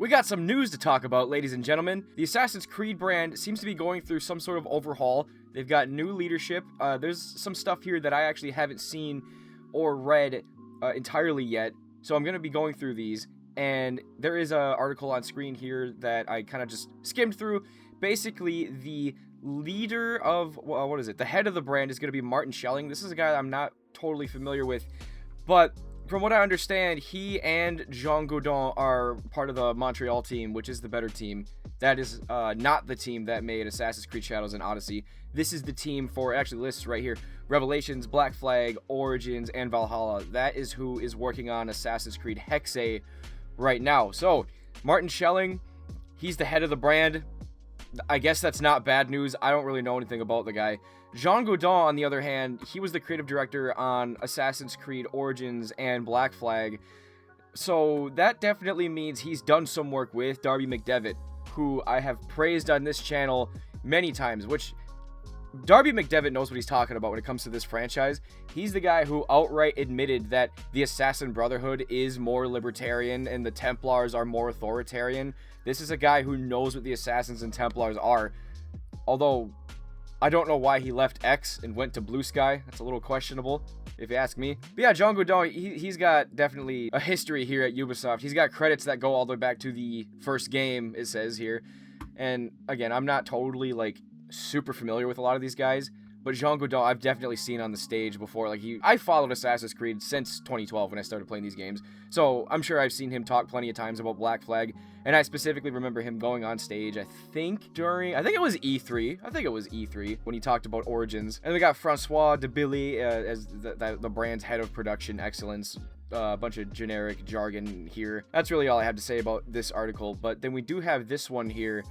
We got some news to talk about, ladies and gentlemen. The Assassin's Creed brand seems to be going through some sort of overhaul. They've got new leadership. There's some stuff here that I actually haven't seen or read entirely yet, so I'm going to be going through these. And there is an article on screen here that I kind of just skimmed through. Basically, the leader of, the head of the brand is going to be Martin Schelling. This is a guy I'm not totally familiar with, but from what I understand, he and Jean Gaudin are part of the Montreal team, which is the better team. That is not the team that made Assassin's Creed Shadows and Odyssey. This is the team for, actually lists right here, Revelations, Black Flag, Origins, and Valhalla. That is who is working on Assassin's Creed Hexe right now. So, Martin Schelling, he's the head of the brand. I guess that's not bad news. I don't really know anything about the guy. Jean Gaudin, on the other hand, he was the creative director on Assassin's Creed Origins and Black Flag. So that definitely means he's done some work with Darby McDevitt, who I have praised on this channel many times, which Darby McDevitt knows what he's talking about when it comes to this franchise. He's the guy who outright admitted that the Assassin Brotherhood is more libertarian and the Templars are more authoritarian. This is a guy who knows what the Assassins and Templars are. Although, I don't know why he left X and went to Blue Sky. That's a little questionable, if you ask me. But yeah, Jean Gaudin, he's got definitely a history here at Ubisoft. He's got credits that go all the way back to the first game, it says here. And again, I'm not totally, super familiar with a lot of these guys, but Jean Gaudin I've definitely seen on the stage before. I followed Assassin's Creed since 2012 when I started playing these games, so I'm sure I've seen him talk plenty of times about Black Flag, and I specifically remember him going on stage, I think it was E3 when he talked about Origins. And we got Francois de Billy as the brand's head of production excellence. A bunch of generic jargon here. That's really all I have to say about this article. But then we do have this one here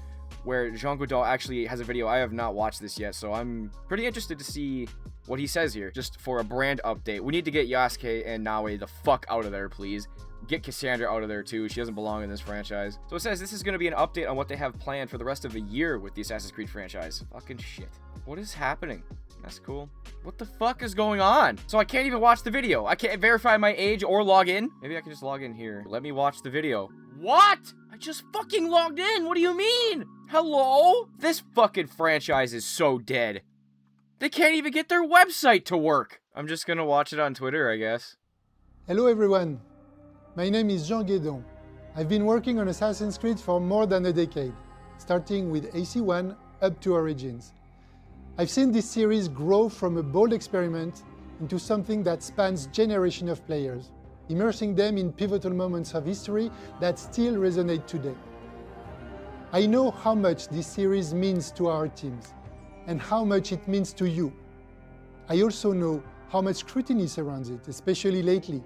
where Jean Gaudin actually has a video. I have not watched this yet, so I'm pretty interested to see what he says here, just for a brand update. We need to get Yasuke and Naue the fuck out of there, please. Get Cassandra out of there, too. She doesn't belong in this franchise. So it says this is going to be an update on what they have planned for the rest of the year with the Assassin's Creed franchise. Fucking shit. What is happening? That's cool. What the fuck is going on? So I can't even watch the video. I can't verify my age or log in. Maybe I can just log in here. Let me watch the video. What? I just fucking logged in. What do you mean? Hello? This fucking franchise is so dead. They can't even get their website to work. I'm just gonna watch it on Twitter, I guess. Hello everyone. My name is Jean Gaudin. I've been working on Assassin's Creed for more than a decade, starting with AC1 up to Origins. I've seen this series grow from a bold experiment into something that spans generations of players, immersing them in pivotal moments of history that still resonate today. I know how much this series means to our teams, and how much it means to you. I also know how much scrutiny surrounds it, especially lately.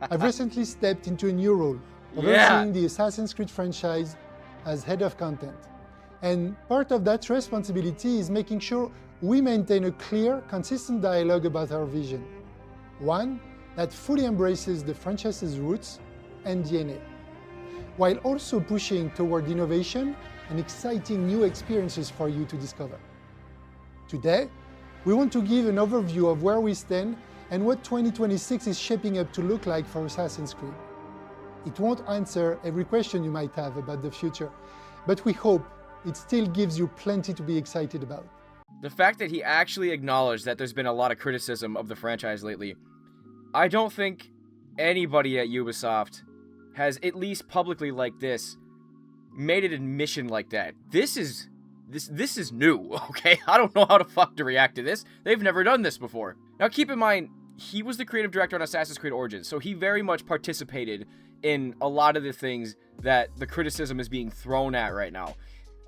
I've recently stepped into a new role, overseeing the Assassin's Creed franchise as head of content. And part of that responsibility is making sure we maintain a clear, consistent dialogue about our vision. One that fully embraces the franchise's roots and DNA, while also pushing toward innovation and exciting new experiences for you to discover. Today, we want to give an overview of where we stand and what 2026 is shaping up to look like for Assassin's Creed. It won't answer every question you might have about the future, but we hope it still gives you plenty to be excited about. The fact that he actually acknowledged that there's been a lot of criticism of the franchise lately, I don't think anybody at Ubisoft has, at least publicly like this, made an admission like that. This is new, okay? I don't know how the fuck to react to this. They've never done this before. Now keep in mind, he was the creative director on Assassin's Creed Origins, so he very much participated in a lot of the things that the criticism is being thrown at right now.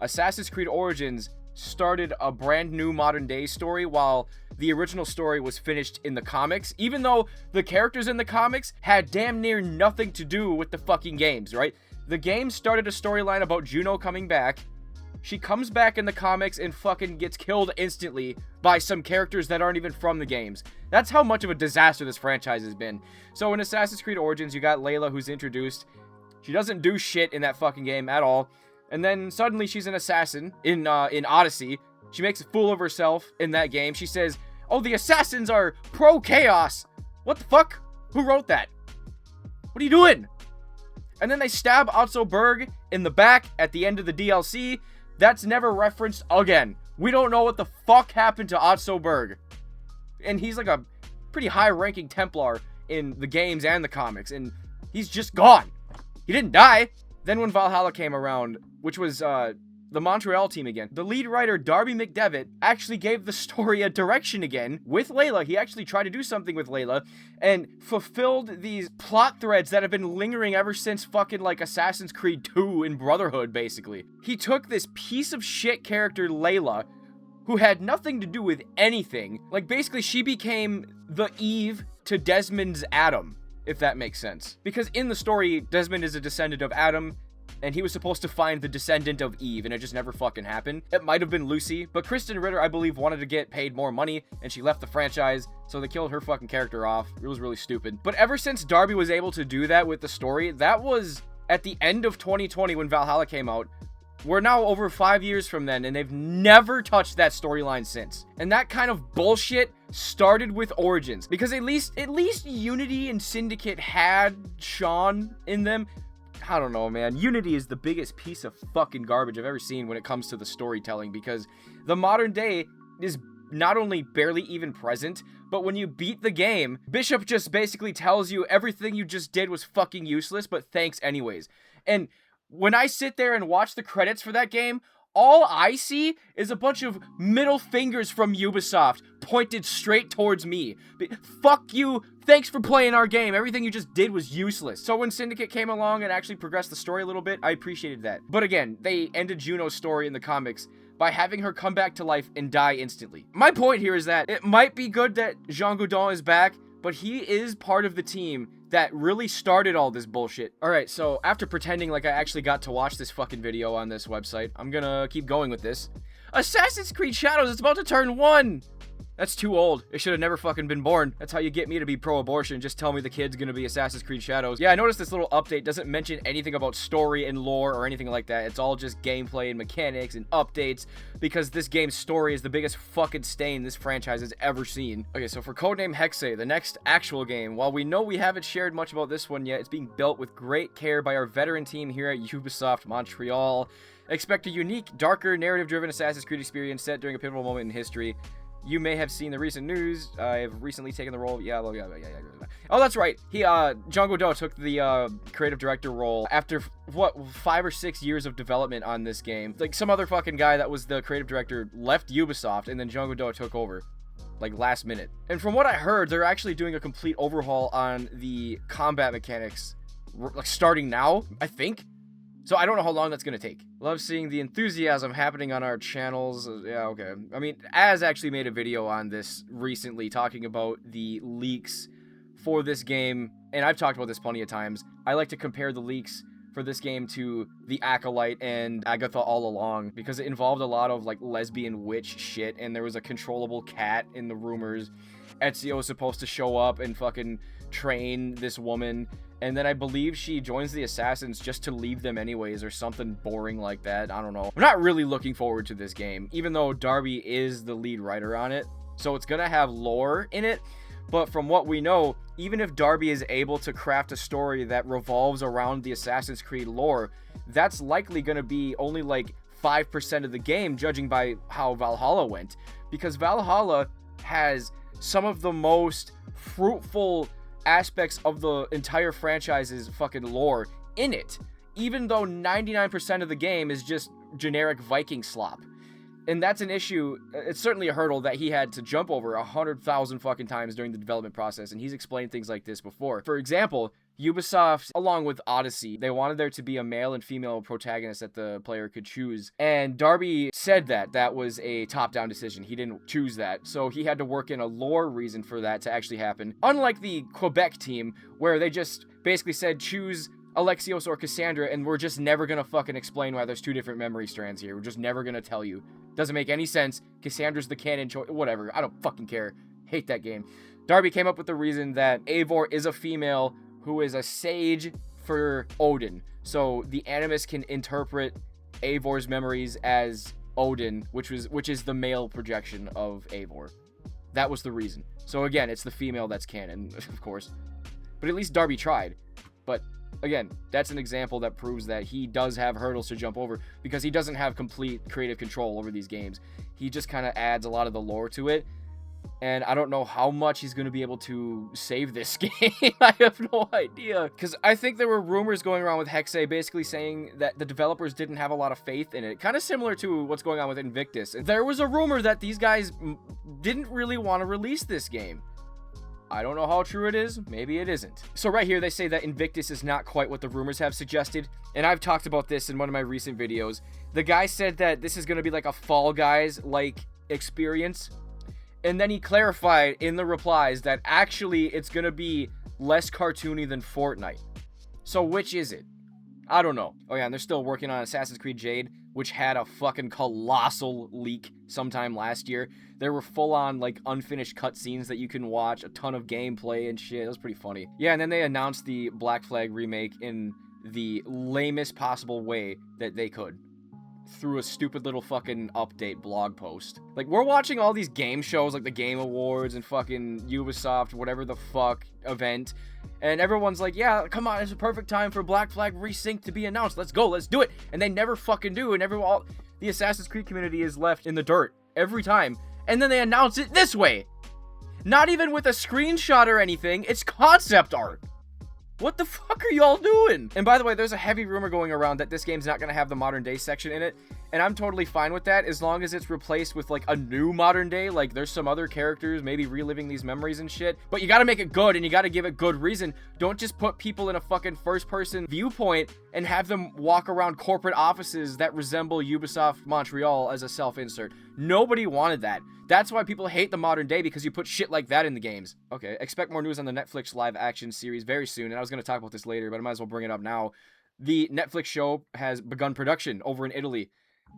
Assassin's Creed Origins started a brand new modern day story while the original story was finished in the comics, even though the characters in the comics had damn near nothing to do with the fucking games, right? The game started a storyline about Juno coming back. She comes back in the comics and fucking gets killed instantly by some characters that aren't even from the games. That's how much of a disaster this franchise has been. So in Assassin's Creed Origins, you got Layla, who's introduced. She doesn't do shit in that fucking game at all. And then suddenly she's an assassin in Odyssey. She makes a fool of herself in that game. She says, oh, the assassins are pro-chaos. What the fuck? Who wrote that? What are you doing? And then they stab Otso Berg in the back at the end of the DLC. That's never referenced again. We don't know what the fuck happened to Otso Berg. And he's like a pretty high-ranking Templar in the games and the comics, and he's just gone. He didn't die. Then when Valhalla came around, which was the Montreal team again, the lead writer Darby McDevitt actually gave the story a direction again with Layla. He actually tried to do something with Layla and fulfilled these plot threads that have been lingering ever since fucking like Assassin's Creed 2 in Brotherhood, basically. He took this piece of shit character Layla, who had nothing to do with anything. Like, basically, she became the Eve to Desmond's Adam, if that makes sense. Because in the story, Desmond is a descendant of Adam, and he was supposed to find the descendant of Eve, and it just never fucking happened. It might have been Lucy, but Kristen Ritter, I believe, wanted to get paid more money, and she left the franchise, so they killed her fucking character off. It was really stupid. But ever since Darby was able to do that with the story, that was at the end of 2020 when Valhalla came out. We're now over 5 years from then, and they've never touched that storyline since. And that kind of bullshit started with Origins, because at least Unity and Syndicate had Sean in them. I don't know, man. Unity is the biggest piece of fucking garbage I've ever seen when it comes to the storytelling, because the modern day is not only barely even present, but when you beat the game, Bishop just basically tells you everything you just did was fucking useless, but thanks anyways. And when I sit there and watch the credits for that game, all I see is a bunch of middle fingers from Ubisoft pointed straight towards me. Fuck you. Thanks for playing our game. Everything you just did was useless. So when Syndicate came along and actually progressed the story a little bit, I appreciated that. But again, they ended Juno's story in the comics by having her come back to life and die instantly. My point here is that it might be good that Jean Gaudin is back, but he is part of the team that really started all this bullshit. Alright, so after pretending like I actually got to watch this fucking video on this website, I'm gonna keep going with this. Assassin's Creed Shadows is about to turn 1! That's too old. It should have never fucking been born. That's how you get me to be pro-abortion. Just tell me the kid's gonna be Assassin's Creed Shadows. Yeah, I noticed this little update doesn't mention anything about story and lore or anything like that. It's all just gameplay and mechanics and updates, because this game's story is the biggest fucking stain this franchise has ever seen. Okay, so for Codename Hexe, the next actual game, while we know we haven't shared much about this one yet, it's being built with great care by our veteran team here at Ubisoft Montreal. Expect a unique, darker, narrative-driven Assassin's Creed experience set during a pivotal moment in history. You may have seen the recent news. I have recently taken the role. Yeah. Oh, that's right. Jean Gaudin took the creative director role after, what, 5 or 6 years of development on this game. Like, some other fucking guy that was the creative director left Ubisoft, and then Jean Gaudin took over, like, last minute. And from what I heard, they're actually doing a complete overhaul on the combat mechanics, like, starting now, I think. So I don't know how long that's going to take. Love seeing the enthusiasm happening on our channels. Yeah, okay. I mean, Az actually made a video on this recently talking about the leaks for this game. And I've talked about this plenty of times. I like to compare the leaks for this game to The Acolyte and Agatha All Along, because it involved a lot of, like, lesbian witch shit, and there was a controllable cat in the rumors. Ezio was supposed to show up and fucking train this woman, and then I believe she joins the assassins just to leave them anyways, or something boring like that. I don't know. I'm not really looking forward to this game, even though Darby is the lead writer on it, so it's gonna have lore in it. But from what we know, even if Darby is able to craft a story that revolves around the Assassin's Creed lore, that's likely going to be only like 5% of the game, judging by how Valhalla went. Because Valhalla has some of the most fruitful aspects of the entire franchise's fucking lore in it, even though 99% of the game is just generic Viking slop. And that's an issue. It's certainly a hurdle that he had to jump over 100,000 fucking times during the development process, and he's explained things like this before. For example, Ubisoft, along with Odyssey, they wanted there to be a male and female protagonist that the player could choose. And Darby said that that was a top-down decision. He didn't choose that. So he had to work in a lore reason for that to actually happen. Unlike the Quebec team, where they just basically said, choose Alexios or Cassandra, and we're just never gonna fucking explain why there's two different memory strands here. We're just never gonna tell you. Doesn't make any sense. Cassandra's the canon choice. Whatever. I don't fucking care. Hate that game. Darby came up with the reason that Eivor is a female who is a sage for Odin. So the Animus can interpret Eivor's memories as Odin, which is the male projection of Eivor. That was the reason. So again, it's the female that's canon, of course. But at least Darby tried. But Again, that's an example that proves that he does have hurdles to jump over because he doesn't have complete creative control over these games. He just kind of adds a lot of the lore to it. And I don't know how much he's going to be able to save this game. I have no idea. Because I think there were rumors going around with Hexe basically saying that the developers didn't have a lot of faith in it. Kind of similar to what's going on with Invictus. There was a rumor that these guys didn't really want to release this game. I don't know how true it is. Maybe it isn't. So right here, they say that Invictus is not quite what the rumors have suggested. And I've talked about this in one of my recent videos. The guy said that this is going to be like a Fall Guys-like experience. And then he clarified in the replies that actually it's going to be less cartoony than Fortnite. So which is it? I don't know. Oh yeah, and they're still working on Assassin's Creed Jade, which had a fucking colossal leak sometime last year. There were full-on, like, unfinished cutscenes that you can watch, a ton of gameplay and shit. It was pretty funny. Yeah, and then they announced the Black Flag remake in the lamest possible way that they could. Through a stupid little fucking update blog post. Like, we're watching all these game shows, like the Game Awards and fucking Ubisoft, whatever the fuck event, and everyone's like, yeah, come on, it's a perfect time for Black Flag Resync to be announced. Let's go, let's do it. And they never fucking do, and the Assassin's Creed community is left in the dirt every time. And then they announce it this way. Not even with a screenshot or anything, it's concept art. What the fuck are y'all doing? And by the way, there's a heavy rumor going around that this game's not going to have the modern day section in it. And I'm totally fine with that as long as it's replaced with like a new modern day. Like there's some other characters maybe reliving these memories and shit. But you got to make it good and you got to give it good reason. Don't just put people in a fucking first person viewpoint and have them walk around corporate offices that resemble Ubisoft Montreal as a self-insert. Nobody wanted that. That's why people hate the modern day, because you put shit like that in the games. Okay, expect more news on the Netflix live action series very soon, and I was going to talk about this later, but I might as well bring it up now. The Netflix show has begun production over in Italy.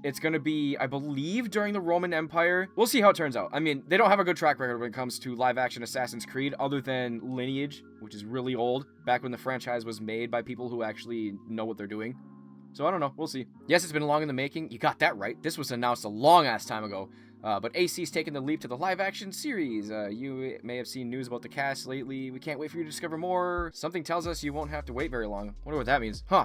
It's going to be, I believe, during the Roman Empire. We'll see how it turns out. I mean, they don't have a good track record when it comes to live action Assassin's Creed, other than Lineage, which is really old, back when the franchise was made by people who actually know what they're doing. So I don't know, we'll see. Yes, it's been long in the making. You got that right. This was announced a long-ass time ago. But AC's taken the leap to the live-action series. You may have seen news about the cast lately. We can't wait for you to discover more. Something tells us you won't have to wait very long. Wonder what that means. Huh.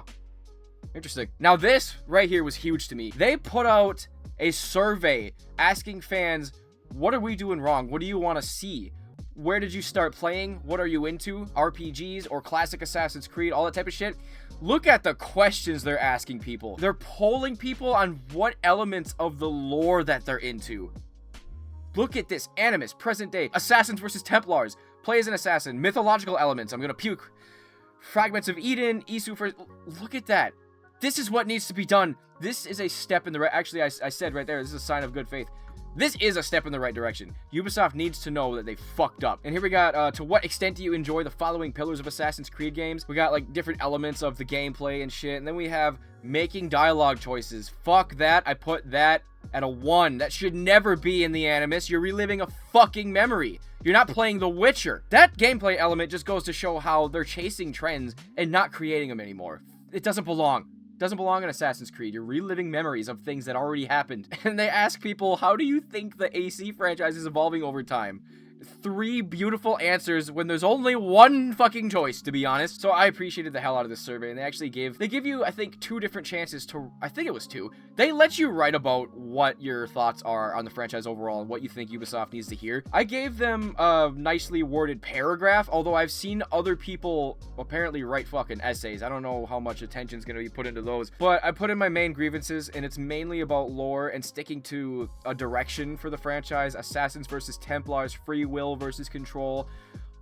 Interesting. Now this right here was huge to me. They put out a survey asking fans, what are we doing wrong? What do you want to see? Where did you start playing? What are you into? RPGs or classic Assassin's Creed? All that type of shit. Look at the questions they're asking people. They're polling people on what elements of the lore that they're into. Look at this. Animus, present day, Assassins versus Templars, play as an assassin, mythological elements, I'm gonna puke, fragments of Eden, Isu first. Look at that. This is what needs to be done. This is a step in the right... Actually, I said right there, this is a sign of good faith. This is a step in the right direction. Ubisoft needs to know that they fucked up. And here we got, to what extent do you enjoy the following pillars of Assassin's Creed games? We got, like, different elements of the gameplay and shit. And then we have making dialogue choices. Fuck that. I put that at a 1. That should never be in the Animus. You're reliving a fucking memory. You're not playing The Witcher. That gameplay element just goes to show how they're chasing trends and not creating them anymore. It doesn't belong. Doesn't belong in Assassin's Creed. You're reliving memories of things that already happened. And they ask people, how do you think the AC franchise is evolving over time? 3 beautiful answers when there's only one fucking choice, to be honest. So I appreciated the hell out of this survey, and they give you, I think, 2 different chances to, I think it was 2. They let you write about what your thoughts are on the franchise overall and what you think Ubisoft needs to hear. I gave them a nicely worded paragraph, although I've seen other people apparently write fucking essays. I don't know how much attention's gonna be put into those, but I put in my main grievances, and it's mainly about lore and sticking to a direction for the franchise. Assassins versus Templars, free will versus control,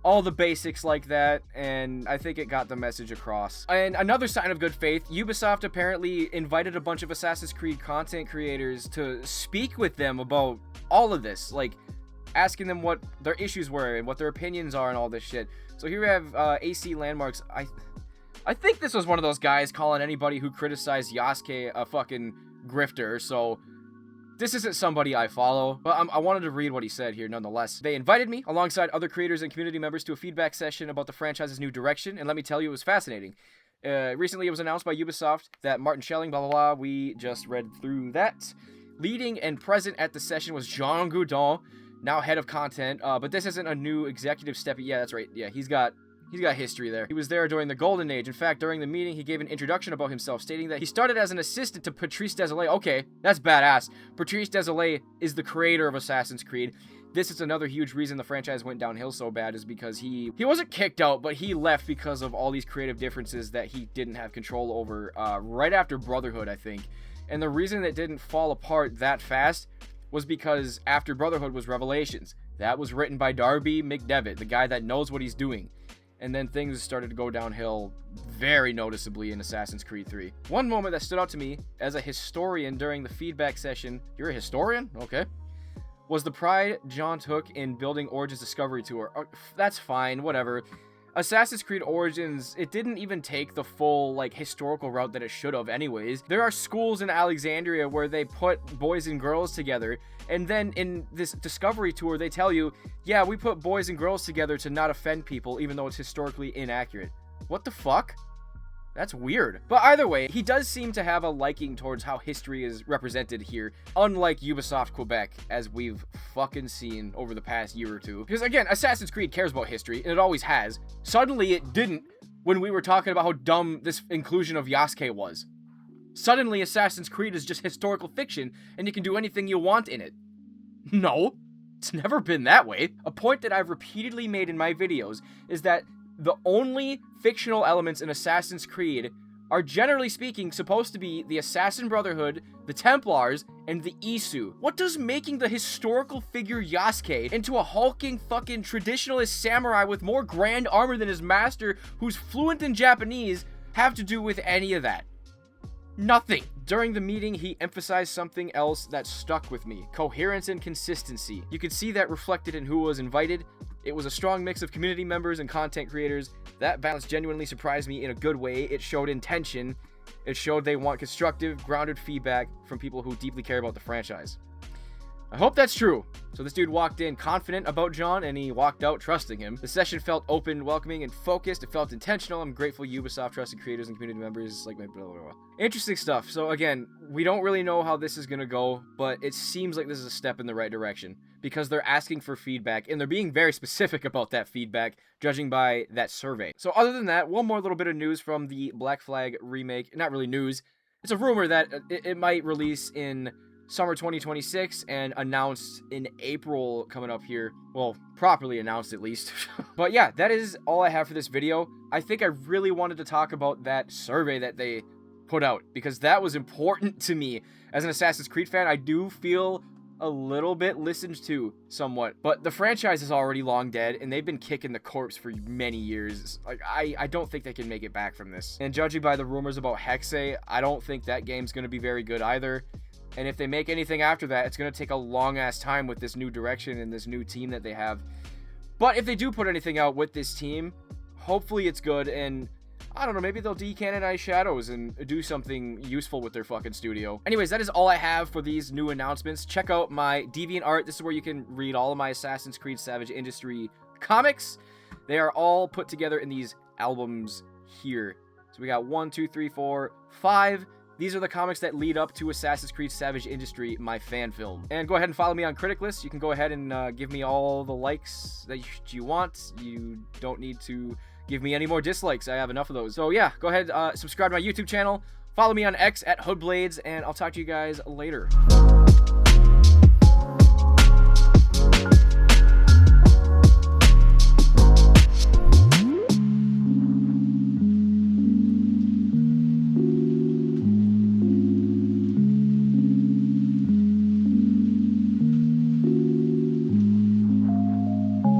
all the basics like that, and I think it got the message across. And another sign of good faith, Ubisoft apparently invited a bunch of Assassin's Creed content creators to speak with them about all of this, like asking them what their issues were and what their opinions are and all this shit. So here we have AC Landmarks. I think this was one of those guys calling anybody who criticized Yasuke a fucking grifter, so this isn't somebody I follow, but I wanted to read what he said here nonetheless. They invited me, alongside other creators and community members, to a feedback session about the franchise's new direction, and let me tell you, it was fascinating. Recently, it was announced by Ubisoft that Martin Schelling, blah, blah, blah, we just read through that. Leading and present at the session was Jean Goudon, now head of content, but this isn't a new executive step. Yeah, that's right. Yeah, he's got He's got history there. He was there during the Golden Age. In fact, during the meeting, he gave an introduction about himself, stating that he started as an assistant to Patrice Désilets. Okay, that's badass. Patrice Désilets is the creator of Assassin's Creed. This is another huge reason the franchise went downhill so bad, is because he wasn't kicked out, but he left because of all these creative differences that he didn't have control over right after Brotherhood, I think. And the reason it didn't fall apart that fast was because after Brotherhood was Revelations. That was written by Darby McDevitt, the guy that knows what he's doing. And then things started to go downhill very noticeably in Assassin's Creed 3. One moment that stood out to me as a historian during the feedback session, you're a historian? Okay. Was the pride John took in building Origins Discovery Tour. That's fine, whatever. Assassin's Creed Origins, it didn't even take the full, like, historical route that it should have anyways. There are schools in Alexandria where they put boys and girls together, and then in this Discovery Tour, they tell you, yeah, we put boys and girls together to not offend people, even though it's historically inaccurate. What the fuck? That's weird. But either way, he does seem to have a liking towards how history is represented here, unlike Ubisoft Quebec, as we've fucking seen over the past year or two. Because again, Assassin's Creed cares about history, and it always has. Suddenly it didn't when we were talking about how dumb this inclusion of Yasuke was. Suddenly Assassin's Creed is just historical fiction, and you can do anything you want in it. No, it's never been that way. A point that I've repeatedly made in my videos is that the only fictional elements in Assassin's Creed are, generally speaking, supposed to be the Assassin Brotherhood, the Templars, and the Isu. What does making the historical figure Yasuke into a hulking fucking traditionalist samurai with more grand armor than his master, who's fluent in Japanese, have to do with any of that? Nothing. During the meeting, he emphasized something else that stuck with me: coherence and consistency. You could see that reflected in who was invited. It was a strong mix of community members and content creators. That balance genuinely surprised me in a good way. It showed intention. It showed they want constructive, grounded feedback from people who deeply care about the franchise. I hope that's true. So this dude walked in confident about John, and he walked out trusting him. The session felt open, welcoming, and focused. It felt intentional. I'm grateful Ubisoft trusted creators and community members like my blah, blah, blah. Interesting stuff. So again, we don't really know how this is going to go, but it seems like this is a step in the right direction because they're asking for feedback, and they're being very specific about that feedback, judging by that survey. So other than that, one more little bit of news from the Black Flag remake. Not really news. It's a rumor that it might release in summer 2026 and announced in April coming up here. Well, properly announced at least. But yeah, that is all I have for this video. I think I really wanted to talk about that survey that they put out because that was important to me. As an Assassin's Creed fan, I do feel a little bit listened to somewhat, but the franchise is already long dead and they've been kicking the corpse for many years. Like, I don't think they can make it back from this. And judging by the rumors about Hexe, I don't think that game's going to be very good either. And if they make anything after that, it's going to take a long-ass time with this new direction and this new team that they have. But if they do put anything out with this team, hopefully it's good. And I don't know, maybe they'll decanonize Shadows and do something useful with their fucking studio. Anyways, that is all I have for these new announcements. Check out my DeviantArt. This is where you can read all of my Assassin's Creed Savage Industry comics. They are all put together in these albums here. So we got 1, 2, 3, 4, 5. These are the comics that lead up to Assassin's Creed Savage Industry, my fan film. And go ahead and follow me on Critic List. You can go ahead and give me all the likes that you want. You don't need to give me any more dislikes. I have enough of those. So yeah, go ahead, subscribe to my YouTube channel. Follow me on X at Hoodblades, and I'll talk to you guys later.